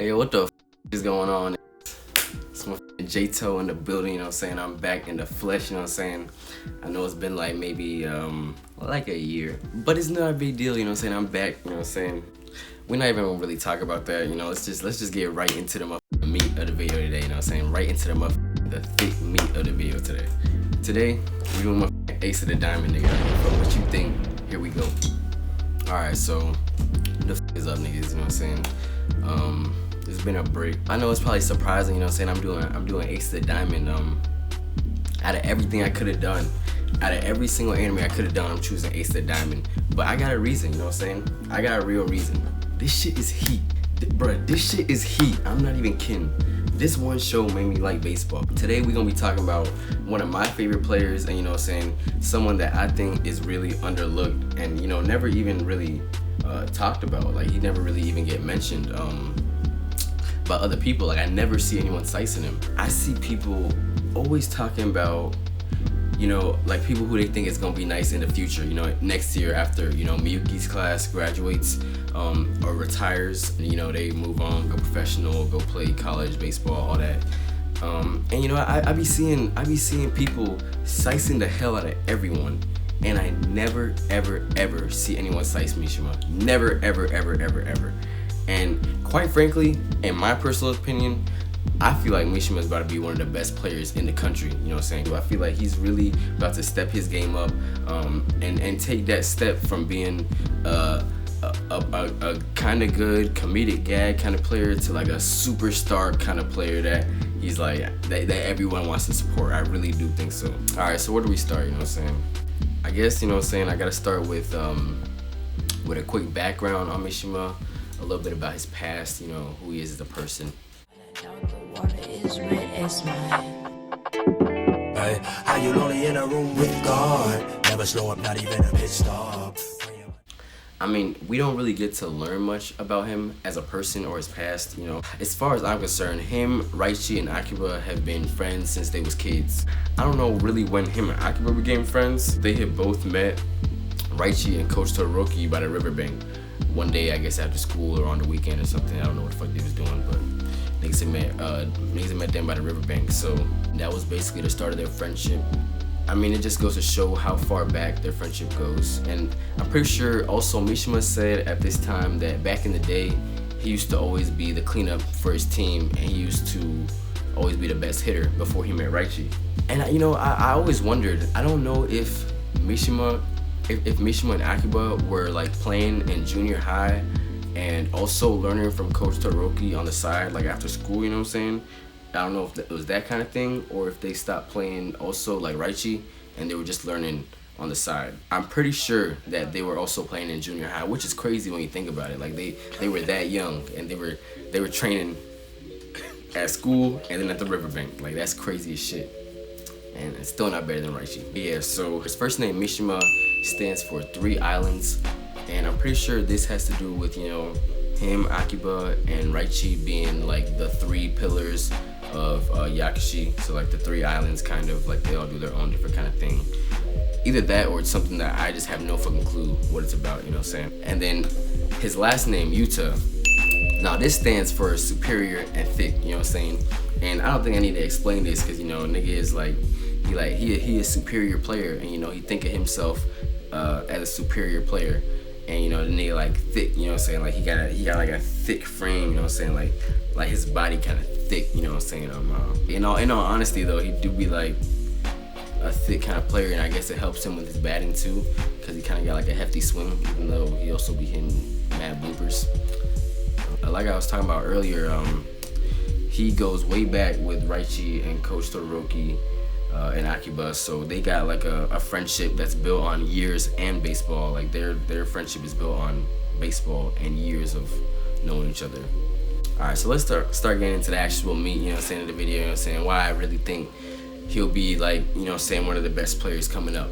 Hey, what the is going on? It's my J-Toe in the building, you know what I'm saying? I'm back in the flesh, you know what I'm saying? I know it's been like maybe like a year, but it's not a big deal, you know what I'm saying? I'm back, you know what I'm saying? We're not even gonna really talk about that, you know, let's just get right into the meat of the video today, you know what I'm saying? Right into the thick meat of the video today. Today, we're doing my Ace of the Diamond, nigga. But what you think? Here we go. Alright, so the is up, niggas, you know what I'm saying? It's been a break. I know it's probably surprising, you know what I'm saying? I'm doing Ace of the Diamond. Out of everything I could have done, out of every single anime I could have done, I'm choosing Ace of the Diamond. But I got a reason, you know what I'm saying? I got a real reason. This shit is heat. Bruh, this shit is heat. I'm not even kidding. This one show made me like baseball. Today we're gonna be talking about one of my favorite players, and you know what I'm saying, someone that I think is really underlooked and, you know, never even really talked about. Like, he never really even get mentioned by other people. Like, I never see anyone slicing him. I see people always talking about, you know, like people who they think is gonna be nice in the future, you know, next year after, you know, Miyuki's class graduates or retires, you know, they move on, go professional, go play college baseball, all that. And you know, I be seeing people slicing the hell out of everyone, and I never ever see anyone slice Mishima. Never ever. And quite frankly, in my personal opinion, I feel like Mishima is about to be one of the best players in the country, you know what I'm saying? I feel like he's really about to step his game up and take that step from being a kind of good comedic gag kind of player to like a superstar kind of player that he's like, that everyone wants to support. I really do think so. Alright, so where do we start, you know what I'm saying? I guess, you know what I'm saying, I gotta start with a quick background on Mishima, a little bit about his past, you know, who he is as a person. Hey, how you lonely in a room with God? Never slow up, not even a pit stop. I mean, we don't really get to learn much about him as a person or his past, you know. As far as I'm concerned, him, Raichi, and Akiba have been friends since they was kids. I don't know really when him and Akiba became friends. They had both met Raichi and Coach Todoroki by the riverbank one day, I guess after school or on the weekend or something. I don't know what the fuck they was doing, but niggas had met them by the riverbank. So that was basically the start of their friendship. I mean, it just goes to show how far back their friendship goes. And I'm pretty sure also Mishima said at this time that back in the day, he used to always be the cleanup for his team, and he used to always be the best hitter before he met Raichi. And you know, I always wondered, I don't know if Mishima and Akiba were like playing in junior high and also learning from Coach Todoroki on the side, like after school, you know what I'm saying? I don't know if it was that kind of thing, or if they stopped playing also like Raichi and they were just learning on the side. I'm pretty sure that they were also playing in junior high, which is crazy when you think about it. Like they were that young and they were training at school and then at the riverbank. Like, that's crazy as shit. And it's still not better than Raichi. Yeah, so his first name Mishima stands for 3 islands, and I'm pretty sure this has to do with, you know, him, Akiba, and Raichi being like the 3 pillars of Yakushi. So like the 3 islands, kind of like they all do their own different kind of thing. Either that or it's something that I just have no fucking clue what it's about, you know what I'm saying? And then his last name, Yuta. Now this stands for superior and thick, you know what I'm saying? And I don't think I need to explain this because, you know, nigga is like, he is a superior player, and you know, he think of himself as a superior player. And you know, the nigga like thick, you know what I'm saying? Like he got like a thick frame, you know what I'm saying? Like his body kind of thick, you know what I'm saying? In all honesty though, he do be like a thick kind of player, and I guess it helps him with his batting too, because he kind of got like a hefty swing, even though he also be hitting mad bloopers. Like I was talking about earlier, he goes way back with Raichi and Coach Todoroki and Akiba, so they got like a friendship that's built on years and baseball. Like their friendship is built on baseball and years of knowing each other. Alright, so let's start getting into the actual meat, you know what I'm saying, of the video, you know what I'm saying, why I really think he'll be like, you know what I'm saying, one of the best players coming up.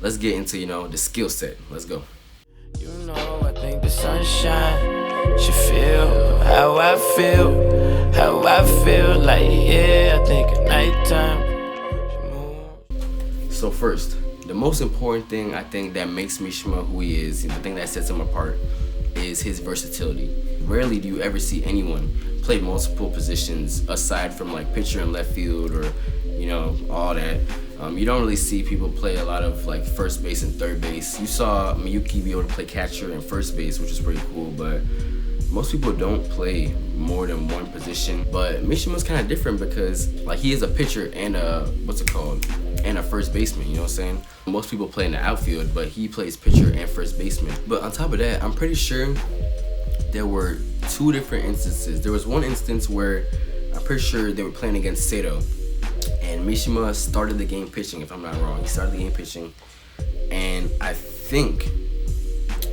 Let's get into, you know, the skill set. Let's go. You know, I think the sunshine should feel how I feel like, yeah, I think at nighttime. So first, the most important thing I think that makes Mishima who he is, and the thing that sets him apart, is his versatility. rarely do you ever see anyone play multiple positions aside from like pitcher and left field or, you know, all that. You don't really see people play a lot of like first base and third base. You saw Miyuki be able to play catcher and first base, which is pretty cool, but most people don't play more than one position. But Mishima's kind of different because like he is a pitcher and a and a first baseman, you know what I'm saying? Most people play in the outfield, but he plays pitcher and first baseman. But on top of that, I'm pretty sure there were 2 different instances. There was one instance where I'm pretty sure they were playing against Sato, and Mishima started the game pitching, if I'm not wrong. He started the game pitching, and I think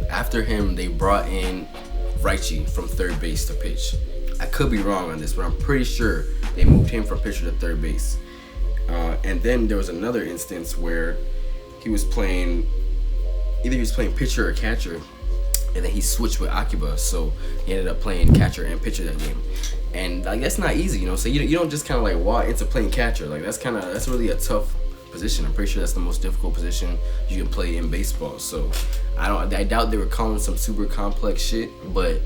after him they brought in Raichi from third base to pitch. I could be wrong on this, but I'm pretty sure they moved him from pitcher to third base. And then there was another instance where he was playing, either he was playing pitcher or catcher, and then he switched with Akiba, so he ended up playing catcher and pitcher that game. And like that's not easy, you know. So you don't just kind of like walk into playing catcher. Like that's really a tough position. I'm pretty sure that's the most difficult position you can play in baseball. So I doubt they were calling some super complex shit, but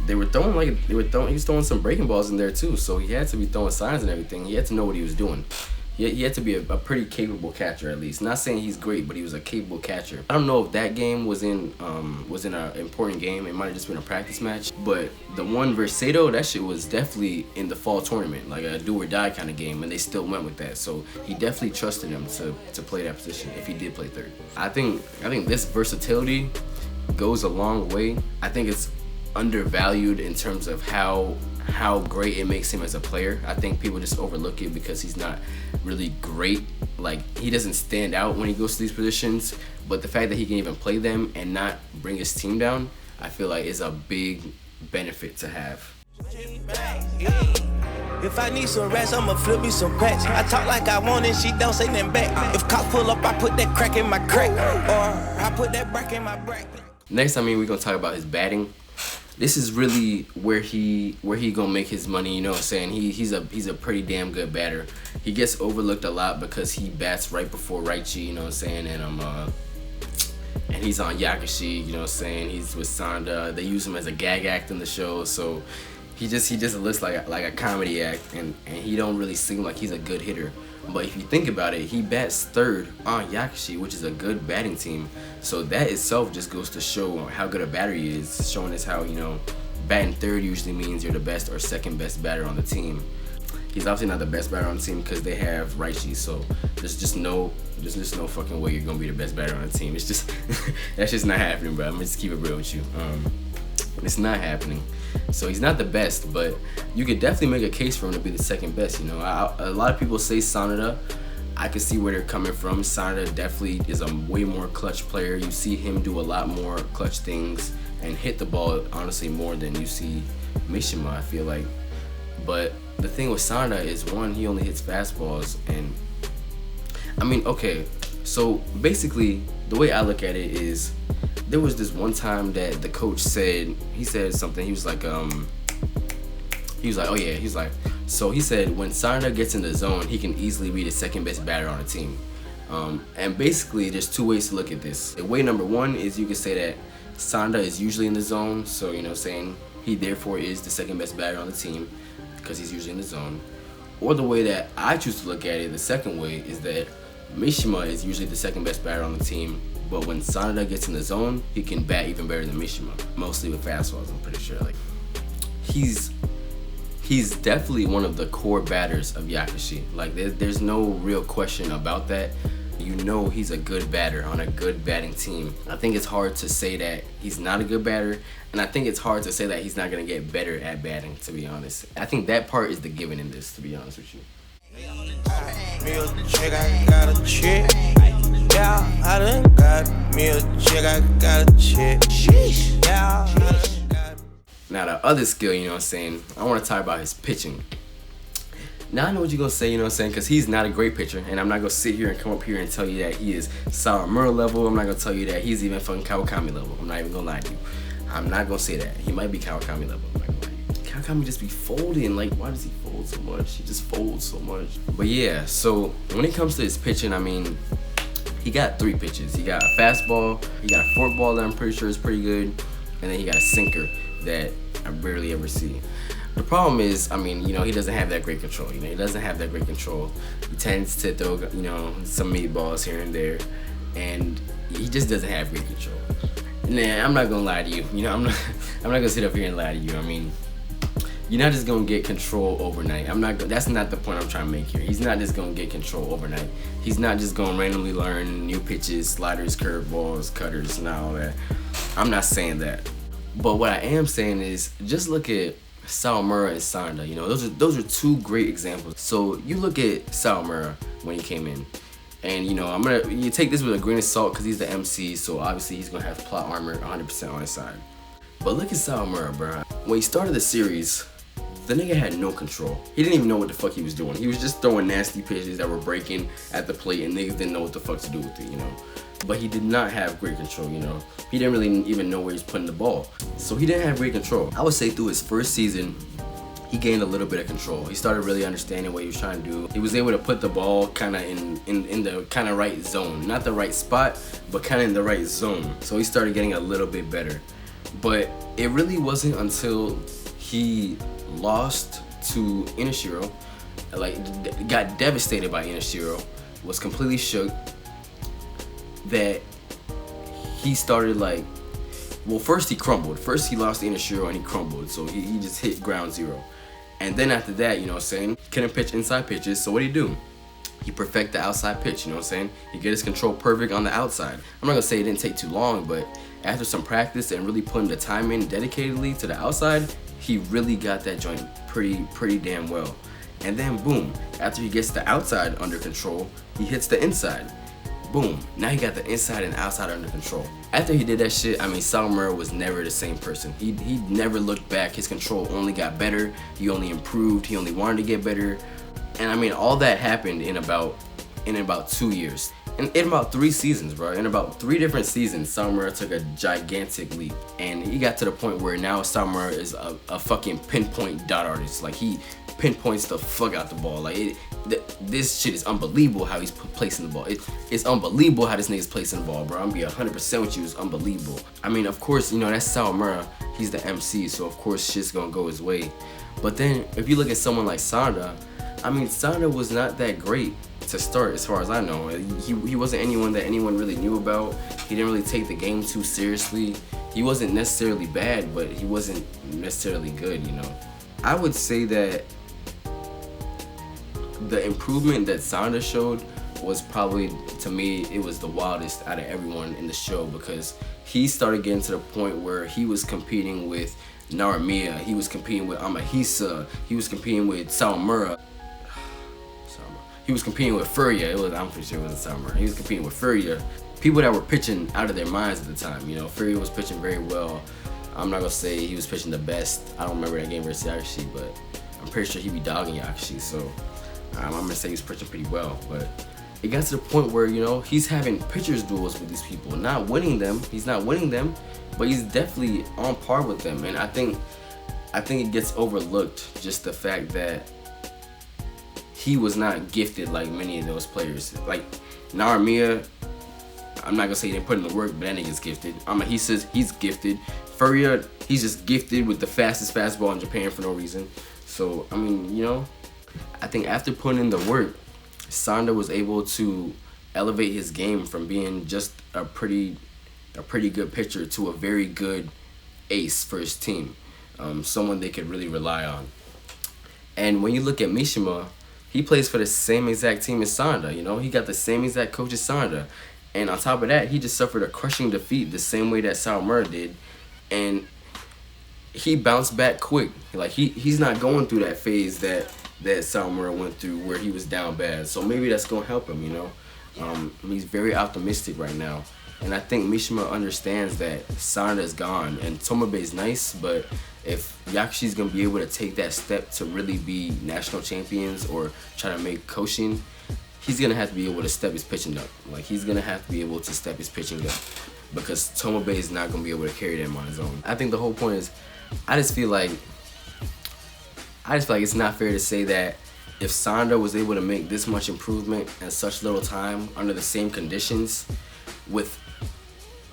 he was throwing some breaking balls in there too. So he had to be throwing signs and everything. He had to know what he was doing. He had to be a pretty capable catcher at least. Not saying he's great, but he was a capable catcher. I don't know if that game was in an important game. It might have just been a practice match. But the one versus Sato, that shit was definitely in the fall tournament, like a do or die kind of game, and they still went with that. So he definitely trusted him to play that position if he did play third. I think this versatility goes a long way. I think it's undervalued in terms of how great it makes him as a player. I think people just overlook it because he's not really great. Like, he doesn't stand out when he goes to these positions, but the fact that he can even play them and not bring his team down, I feel like is a big benefit to have. If I need some rats, I'ma flip me some packs. I talk like I want it, she don't say nothing back. If cops pull up, I put that crack in my crack, or I put that brack in my brack. Next, we're gonna talk about his batting. This is really where he gonna make his money, you know what I'm saying? He's a pretty damn good batter. He gets overlooked a lot because he bats right before Raichi, you know what I'm saying? And he's on Yakushi, you know what I'm saying? He's with Sanda. They use him as a gag act in the show, so he just looks like a comedy act, and he don't really seem like he's a good hitter. But if you think about it, he bats third on Yakushi, which is a good batting team. So that itself just goes to show how good a batter he is, showing us how, you know, batting third usually means you're the best or second best batter on the team. He's obviously not the best batter on the team because they have Raichi, so there's just no fucking way you're gonna be the best batter on the team. It's just that's just not happening, bro. I'm gonna just keep it real with you. It's not happening. So he's not the best, but you could definitely make a case for him to be the second best. You know, a lot of people say Sanada. I can see where they're coming from. Sanada definitely is a way more clutch player. You see him do a lot more clutch things and hit the ball honestly more than you see Mishima, I feel like. But the thing with Sanada is, one, he only hits fastballs, and okay, so basically the way I look at it is, there was this one time that the coach said something. He was like, so he said when Sanada gets in the zone, he can easily be the second best batter on the team. And basically there's 2 ways to look at this. Way number 1 is you can say that Sanada is usually in the zone, so you know what I'm saying, he therefore is the second best batter on the team because he's usually in the zone. Or the way that I choose to look at it, the second way, is that Mishima is usually the second best batter on the team, but when Sanada gets in the zone, he can bat even better than Mishima, mostly with fastballs, I'm pretty sure. Like, he's definitely one of the core batters of Yakushi. Like, there's no real question about that. You know he's a good batter on a good batting team. I think it's hard to say that he's not a good batter, and I think it's hard to say that he's not gonna get better at batting, to be honest. I think that part is the given in this, to be honest with you. Me a chick, I got a chick. Yeah, I done got me a chick, I got a chick. Sheesh. Yeah, I done got. Now the other skill, you know what I'm saying, I want to talk about his pitching. Now I know what you're gonna say, you know what I'm saying, because he's not a great pitcher, and I'm not gonna sit here and come up here and tell you that he is Sawamura level. I'm not gonna tell you that he's even fucking Kawakami level. I'm not even gonna lie to you. I'm not gonna say that. He might be Kawakami level. I'm not gonna lie to you. Kawakami just be folding. Like, why does he fold so much? He just folds so much. But yeah, so when it comes to his pitching, he got 3 pitches. He got a fastball, he got a forkball that I'm pretty sure is pretty good, and then he got a sinker that I barely ever see. The problem is, I mean, he doesn't have that great control. He doesn't have that great control. He tends to throw, some meatballs here and there, and he just doesn't have great control. Nah, I'm not gonna lie to you. I'm not gonna sit up here and lie to you. I mean, you're not just gonna get control overnight. That's not the point I'm trying to make here. He's not just gonna get control overnight. He's not just gonna randomly learn new pitches, sliders, curveballs, cutters, and all that. I'm not saying that. But what I am saying is, just look at Sawamura and Sanda. Those are two great examples. So you look at Sawamura when he came in, and you take this with a grain of salt because he's the MC, so obviously he's gonna have plot armor 100% on his side. But look at Sawamura, bro. When he started the series, the nigga had no control. He didn't even know what the fuck he was doing. He was just throwing nasty pitches that were breaking at the plate, and niggas didn't know what the fuck to do with it, But he did not have great control, He didn't really even know where he was putting the ball. So he didn't have great control. I would say through his first season, he gained a little bit of control. He started really understanding what he was trying to do. He was able to put the ball kind of in the kind of right zone. Not the right spot, but kind of in the right zone. So he started getting a little bit better. But it really wasn't until he lost to Inashiro, got devastated by Inashiro, was completely shook, that he started first he crumbled. First he lost to Inashiro and he crumbled. So he just hit ground zero. And then after that, couldn't pitch inside pitches. So what did he do? He perfect the outside pitch, He get his control perfect on the outside. I'm not gonna say it didn't take too long, but after some practice and really putting the time in dedicatedly to the outside, he really got that joint pretty damn well. And then boom, after he gets the outside under control, he hits the inside. Boom, now he got the inside and outside under control. After he did that shit, Sawamura was never the same person. He never looked back. His control only got better. He only improved. He only wanted to get better. And all that happened in about 2 years. And in about 3 seasons, bro. In about 3 different seasons, Sawamura took a gigantic leap. And he got to the point where now Sawamura is a fucking pinpoint dot artist. He pinpoints the fuck out the ball. This shit is unbelievable how he's placing the ball. It's unbelievable how this nigga's placing the ball, bro. I'm gonna be 100% with you. It's unbelievable. Of course, that's Sawamura. He's the MC, so of course shit's gonna go his way. But then if you look at someone like Sanda, Sanda was not that great to start, as far as I know. He wasn't anyone that anyone really knew about. He didn't really take the game too seriously. He wasn't necessarily bad, but he wasn't necessarily good, I would say that the improvement that Sanda showed was probably, to me, it was the wildest out of everyone in the show, because he started getting to the point where he was competing with Naramiya, he was competing with Amahisa, he was competing with Sawamura. He was competing with Furia. I'm pretty sure it wasn't Sawamura. He was competing with Furia. People that were pitching out of their minds at the time. Furia was pitching very well. I'm not gonna say he was pitching the best. I don't remember that game versus Yakushi, but I'm pretty sure he be dogging Yakushi. So I'm gonna say he was pitching pretty well. But it got to the point where he's having pitchers duels with these people, not winning them. He's not winning them, but he's definitely on par with them. And I think it gets overlooked, just the fact that he was not gifted like many of those players. Like Naramiya, I'm not gonna say he didn't put in the work, but that nigga's gifted. He's gifted. Furia, he's just gifted with the fastest fastball in Japan for no reason. So I think after putting in the work, Sanda was able to elevate his game from being just a pretty good pitcher to a very good ace for his team, someone they could really rely on. And when you look at Mishima, he plays for the same exact team as Sanda. He got the same exact coach as Sanda, and on top of that, he just suffered a crushing defeat the same way that Sawamura did, and he bounced back quick. He's not going through that phase that Sawamura went through where he was down bad. So maybe that's gonna help him. He's very optimistic right now, and I think Mishima understands that Sanda's gone and Tomobe's nice, but if Yakushi's gonna be able to take that step to really be national champions or try to make Koshin, he's gonna have to be able to step his pitching up. He's gonna have to be able to step his pitching up, because Tomobe is not gonna be able to carry them on his own. I think the whole point is, I just feel like it's not fair to say that if Sanda was able to make this much improvement in such little time under the same conditions with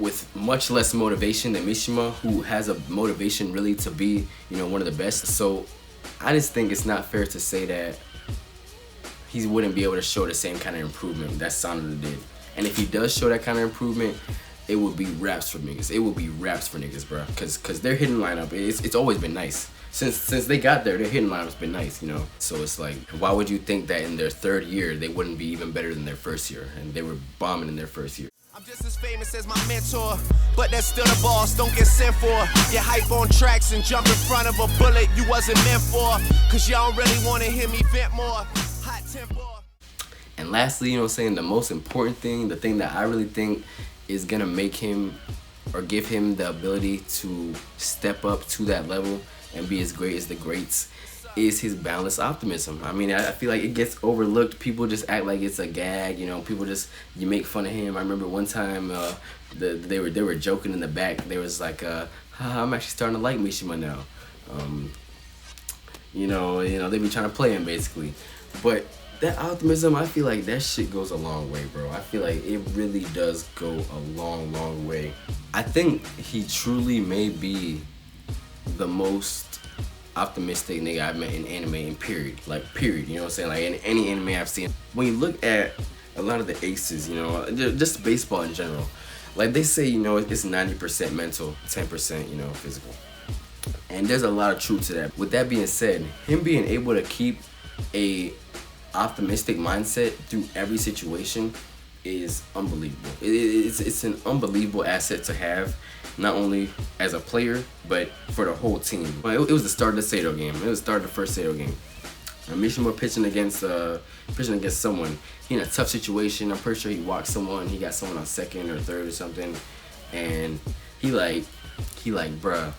with much less motivation than Mishima, who has a motivation really to be, you know, one of the best. So I just think it's not fair to say that he wouldn't be able to show the same kind of improvement that Sanada did. And if he does show that kind of improvement, it would be raps for niggas. It would be raps for niggas, bro. Cause their hitting lineup, it's always been nice. Since they got there, their hitting lineup's been nice, you know. So it's like, why would you think that in their third year they wouldn't be even better than their first year? And they were bombing in their first year. I'm just as famous as my mentor, but that's still the boss, don't get sent for. Get hype on tracks and jump in front of a bullet you wasn't meant for. Cause y'all don't really wanna hear me vent more. Hot tempo. And lastly, you know what I'm saying, the most important thing, the thing that I really think is gonna make him or give him the ability to step up to that level and be as great as the greats is his balanced optimism. I mean, I feel like it gets overlooked. People just act like it's a gag, you know. People just, you make fun of him. I remember one time they were joking in the back. They was like, I'm actually starting to like Mishima now. You know, they be trying to play him basically. But that optimism, I feel like that shit goes a long way, bro. I feel like it really does go a long, long way. I think he truly may be the most optimistic nigga I've met in anime in period. Like, period. You know what I'm saying? Like, in any anime I've seen. When you look at a lot of the aces, you know, just baseball in general, like they say, you know, it's 90% mental, 10%, you know, physical. And there's a lot of truth to that. With that being said, him being able to keep a optimistic mindset through every situation is unbelievable. It's an unbelievable asset to have, not only as a player, but for the whole team. It was the start of the Sato game. It was the start of the first Sato game. Mishima pitching against someone. He in a tough situation. I'm pretty sure he walked someone. He got someone on second or third or something. And he like, bruh.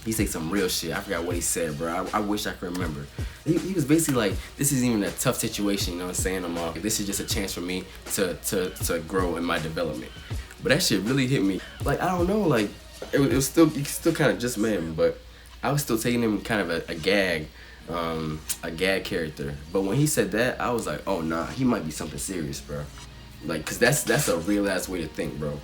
He said some real shit. I forgot what he said, bro. I wish I could remember. He was basically like, this isn't even a tough situation, you know what I'm saying? This is just a chance for me to grow in my development. But that shit really hit me. Like, I don't know, like, it was still, you still kind of just met him, but I was still taking him kind of a gag character. But when he said that, I was like, oh nah, he might be something serious, bro. Like, cause that's a real ass way to think, bro.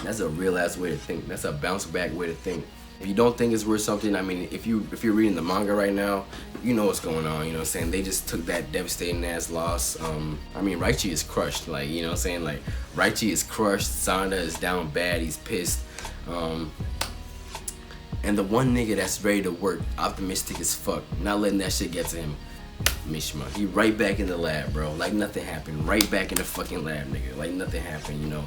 That's a real ass way to think. That's a bounce back way to think. If you don't think it's worth something, I mean, if you're reading the manga right now, you know what's going on, you know what I'm saying? They just took that devastating ass loss. I mean, Raichi is crushed, like, you know what I'm saying? Like, Raichi is crushed, Sanada is down bad, he's pissed. And the one nigga that's ready to work, optimistic as fuck, not letting that shit get to him, Mishima. He right back in the lab, bro. Like nothing happened. Right back in the fucking lab, nigga. Like nothing happened, you know.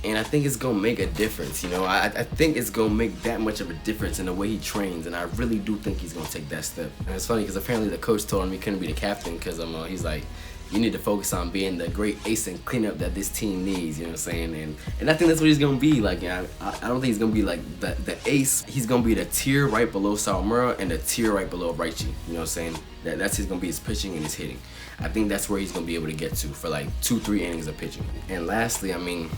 And I think it's gonna make a difference, you know. I think it's gonna make that much of a difference in the way he trains, and I really do think he's gonna take that step. And it's funny because apparently the coach told him he couldn't be the captain because he's like, you need to focus on being the great ace and cleanup that this team needs, you know what I'm saying? And I think that's what he's gonna be. Like, I don't think he's gonna be like the ace. He's gonna be the tier right below Sawamura and the tier right below Raichi. You know what I'm saying? That's gonna be his pitching and his hitting. I think that's where he's gonna be able to get to for like 2-3 innings of pitching. And lastly, I mean,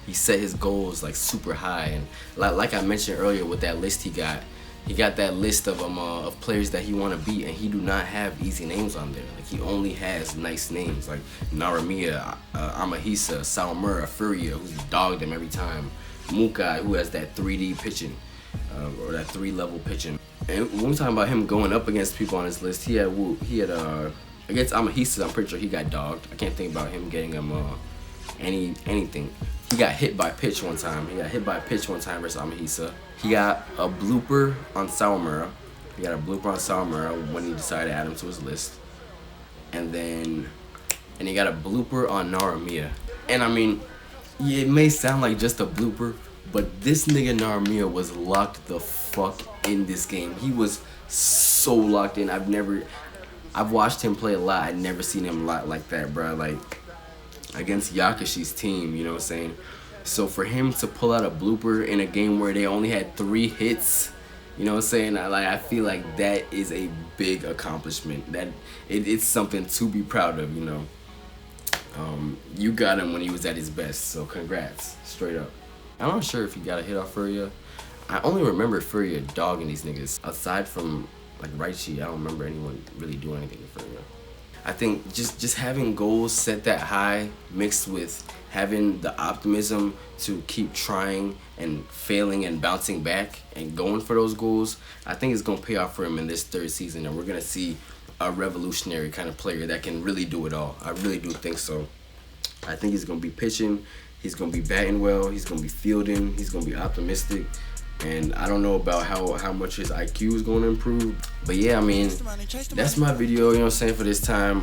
he set his goals like super high, and like I mentioned earlier with that list he got that list of players that he want to beat, and he do not have easy names on there. Like, he only has nice names like Naramiya, Amahisa, Sawamura, Furia, who's dogged him every time, Mukai, who has that 3D pitching, or that 3-level pitching. And when we're talking about him going up against people on his list, he had against Amahisa, I'm pretty sure he got dogged. I can't think about him getting him anything. He got hit by pitch one time. Versus Amahisa. He got a blooper on Sawamura. When he decided to add him to his list. And he got a blooper on Naramiya. And I mean, yeah, it may sound like just a blooper, but this nigga Naramiya was locked the fuck in this game. He was so locked in. I've watched him play a lot. I've never seen him locked like that, bro. Like, against Yakashi's team, you know what I'm saying? So for him to pull out a blooper in a game where they only had 3 hits, you know what I'm saying? I feel like that is a big accomplishment. That it's something to be proud of, you know. You got him when he was at his best, so congrats, straight up. I'm not sure if he got a hit off Furia. I only remember Furia dogging these niggas. Aside from like Raichi, I don't remember anyone really doing anything to Furia. I think just having goals set that high mixed with having the optimism to keep trying and failing and bouncing back and going for those goals, I think it's going to pay off for him in this third season, and we're going to see a revolutionary kind of player that can really do it all. I really do think so. I think he's going to be pitching, he's going to be batting well, he's going to be fielding, he's going to be optimistic, and I don't know about how much his IQ is going to improve. But yeah, I mean, that's my video, you know what I'm saying, for this time.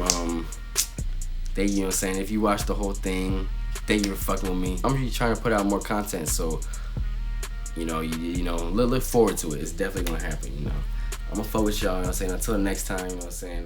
Thank you, you know what I'm saying. If you watched the whole thing, thank you for fucking with me. I'm really trying to put out more content, so you know, look forward to it. It's definitely gonna happen, you know. I'm gonna fuck with y'all, you know what I'm saying. Until next time, you know what I'm saying.